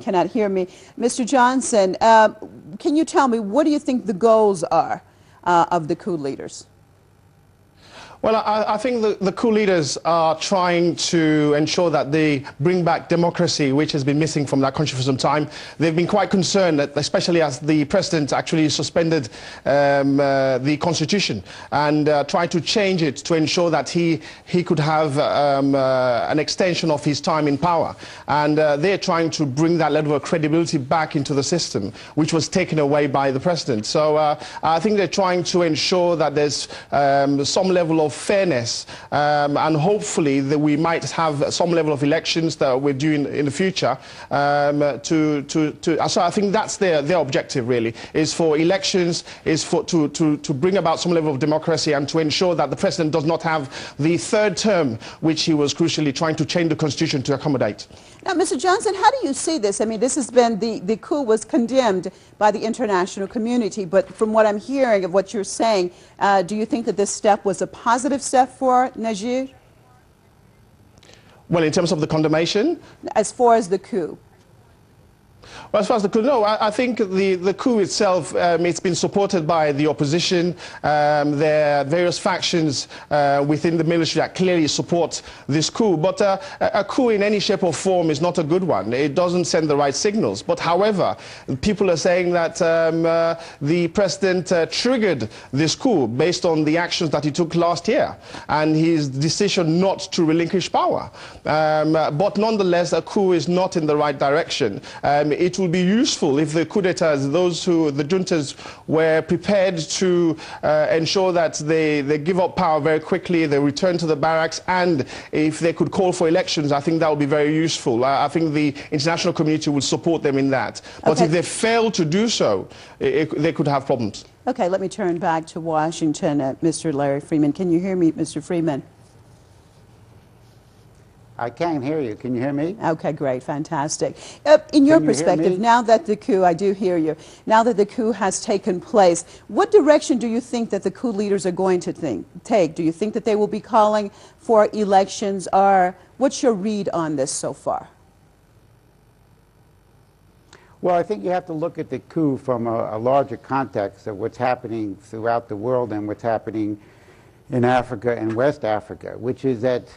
Cannot hear me. Mr. Johnson, can you tell me, what do you think the goals are of the coup leaders? Well, I think the coup leaders are trying to ensure that they bring back democracy, which has been missing from that country for some time. They've been quite concerned, that, especially as the president actually suspended the constitution and tried to change it to ensure that he could have an extension of his time in power. And they're trying to bring that level of credibility back into the system, which was taken away by the president. So I think they're trying to ensure that there's some level of fairness, and hopefully that we might have some level of elections that we're doing in the future. So I think that's their objective, really, is for elections, is for to bring about some level of democracy and to ensure that the president does not have the third term, which he was crucially trying to change the constitution to accommodate. Now, Mr. Johnson, how do you see this? I mean, this has been, the coup was condemned by the international community, but from what I'm hearing of what you're saying, do you think that this step was a positive step for Niger? Well, in terms of the condemnation? As far as the coup. Well, as far as the coup, no, I think the coup itself, it's been supported by the opposition. There are various factions within the military that clearly support this coup. But a coup in any shape or form is not a good one. It doesn't send the right signals. But however, people are saying that the president triggered this coup based on the actions that he took last year and his decision not to relinquish power. But nonetheless, a coup is not in the right direction. It will be useful if the coup d'etats, the juntas, were prepared to ensure that they give up power very quickly, they return to the barracks, and if they could call for elections, I think that would be very useful. I think the international community would support them in that. But if they fail to do so, they could have problems. Okay, let me turn back to Washington. Mr. Larry Freeman, can you hear me, Mr. Freeman? I can hear you. Can you hear me? Okay, great, fantastic. In your perspective, now that the coup, I do hear you, now that the coup has taken place, what direction do you think that the coup leaders are going to take? Do you think that they will be calling for elections, or what's your read on this so far? Well, I think you have to look at the coup from a larger context of what's happening throughout the world and what's happening in Africa and West Africa, which is that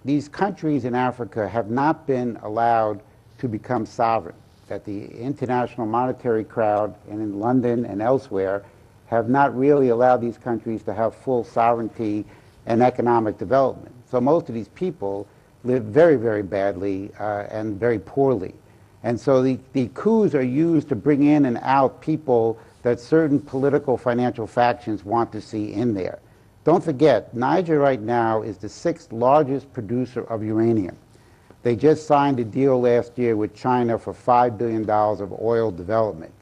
these countries in Africa have not been allowed to become sovereign, that the international monetary crowd and in London and elsewhere have not really allowed these countries to have full sovereignty and economic development. So most of these people live very, very badly and very poorly. And so the coups are used to bring in and out people that certain political financial factions want to see in there. Don't forget, Niger right now is the 6th largest producer of uranium. They just signed a deal last year with China for $5 billion of oil development.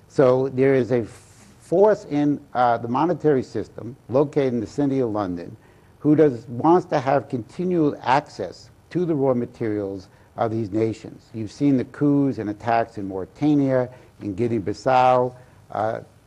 So there is a force in the monetary system located in the city of London who wants to have continual access to the raw materials of these nations. You've seen the coups and attacks in Mauritania, in Guinea-Bissau,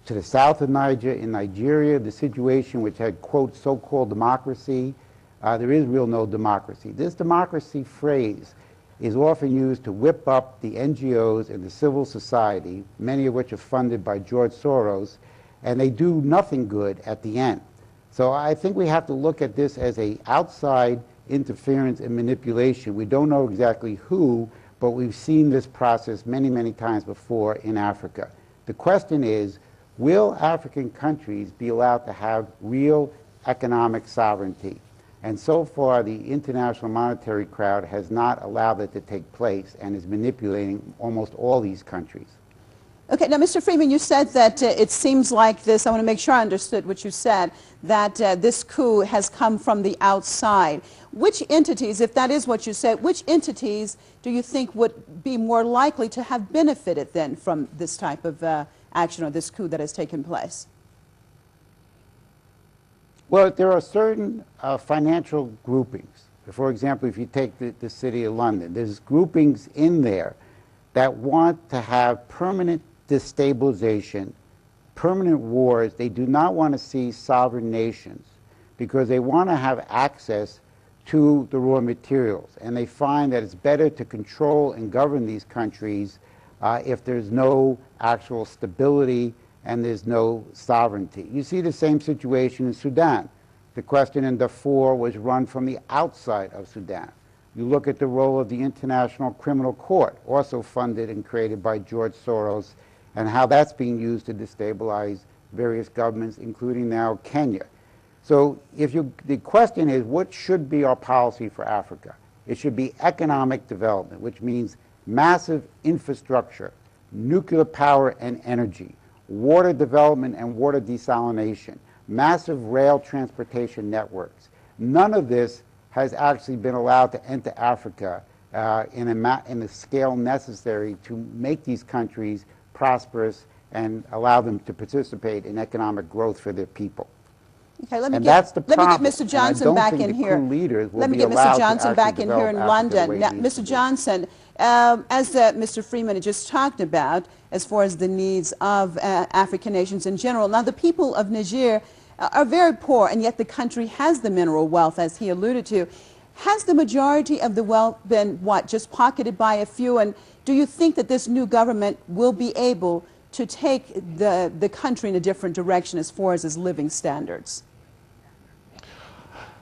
to the south of Niger, in Nigeria, the situation which had, quote, so-called democracy. There is real no democracy. This democracy phrase is often used to whip up the NGOs and the civil society, many of which are funded by George Soros, and they do nothing good at the end. So I think we have to look at this as an outside interference and manipulation. We don't know exactly who, but we've seen this process many, many times before in Africa. The question is, will African countries be allowed to have real economic sovereignty? And so far, the international monetary crowd has not allowed it to take place and is manipulating almost all these countries. Okay, now, Mr. Freeman, you said that it seems like this, I want to make sure I understood what you said, that this coup has come from the outside. Which entities, if that is what you said, which entities do you think would be more likely to have benefited then from this type of action or this coup that has taken place? Well, there are certain financial groupings. For example, if you take the city of London, there's groupings in there that want to have permanent destabilization, permanent wars. They do not want to see sovereign nations because they want to have access to the raw materials. And they find that it's better to control and govern these countries if there's no actual stability and there's no sovereignty. You see the same situation in Sudan. The question in Darfur was run from the outside of Sudan. You look at the role of the International Criminal Court, also funded and created by George Soros, and how that's being used to destabilize various governments, including now Kenya. So the question is, what should be our policy for Africa? It should be economic development, which means massive infrastructure, nuclear power and energy, water development and water desalination, massive rail transportation networks. None of this has actually been allowed to enter Africa in the scale necessary to make these countries prosperous and allow them to participate in economic growth for their people. Okay, let me get Mr. Johnson back in here. Let me get Mr. Johnson back in here in London. Now, Mr. Johnson, as Mr. Freeman just talked about, as far as the needs of African nations in general, now the people of Niger are very poor, and yet the country has the mineral wealth, as he alluded to. Has the majority of the wealth been, just pocketed by a few? And do you think that this new government will be able to take the country in a different direction as far as its living standards?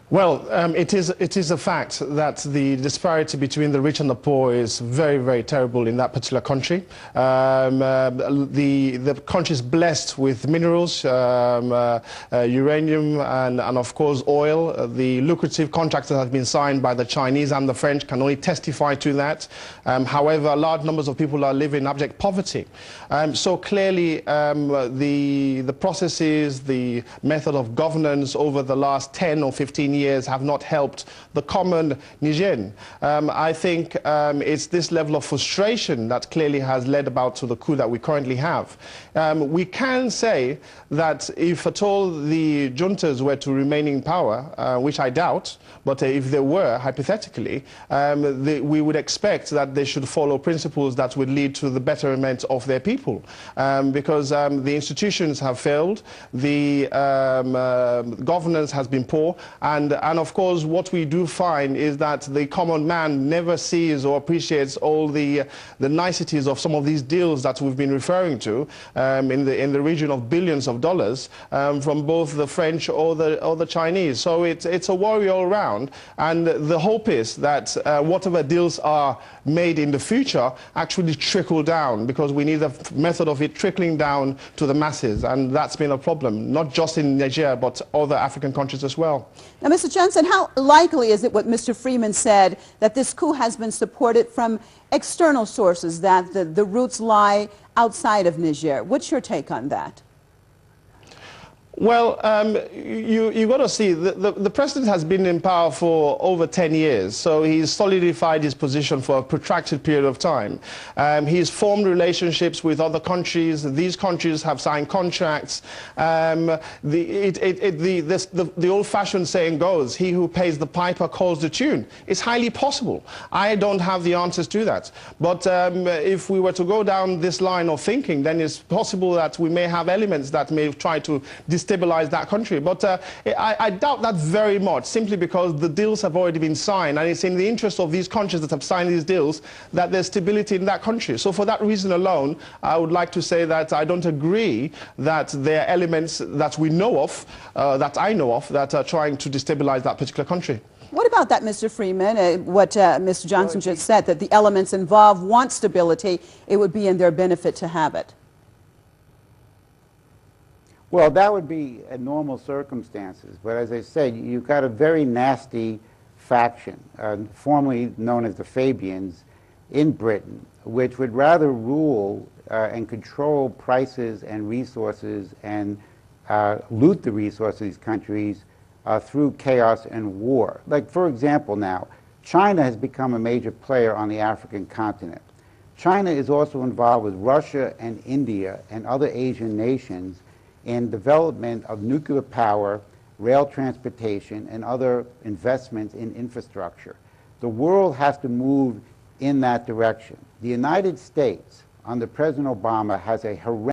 Well, it is a fact that the disparity between the rich and the poor is very, very terrible in that particular country. The country is blessed with minerals, uranium, and of course oil. The lucrative contracts that have been signed by the Chinese and the French can only testify to that. However, large numbers of people are living in abject poverty. So clearly, the processes, the method of governance over the last 10 or 15 years have not helped the common Nigerian. I think it's this level of frustration that clearly has led about to the coup that we currently have. We can say that if at all the juntas were to remain in power, which I doubt, but if they were, hypothetically, we would expect that they should follow principles that would lead to the betterment of their people. Because the institutions have failed, the governance has been poor, and of course what we do find is that the common man never sees or appreciates all the niceties of some of these deals that we've been referring to in the region of billions of dollars from both the French or the Chinese. So it's a worry all around, and the hope is that whatever deals are made in the future actually trickle down, because we need a method of it trickling down to the masses, and that's been a problem, not just in Nigeria but other African countries as well. Now, Mr. Johnson, how likely is it, what Mr. Freeman said, that this coup has been supported from external sources, that the roots lie outside of Niger? What's your take on that? Well, you've got to see, the president has been in power for over 10 years, so he's solidified his position for a protracted period of time. He's formed relationships with other countries. These countries have signed contracts. The old-fashioned saying goes, he who pays the piper calls the tune. It's highly possible. I don't have the answers to that. But if we were to go down this line of thinking, then it's possible that we may have elements that may try to destabilize that country. But I doubt that very much, simply because the deals have already been signed, and it's in the interest of these countries that have signed these deals that there's stability in that country. So for that reason alone, I would like to say that I don't agree that there are elements that we know of, that I know of, that are trying to destabilize that particular country. What about that, Mr. Freeman? What Mr. Johnson just said, that the elements involved want stability, it would be in their benefit to have it. Well, that would be in normal circumstances, but as I said, you've got a very nasty faction, formerly known as the Fabians, in Britain, which would rather rule and control prices and resources and loot the resources of these countries through chaos and war. Like, for example now, China has become a major player on the African continent. China is also involved with Russia and India and other Asian nations in development of nuclear power, rail transportation, and other investments in infrastructure. The world has to move in that direction. The United States, under President Obama, has a horrendous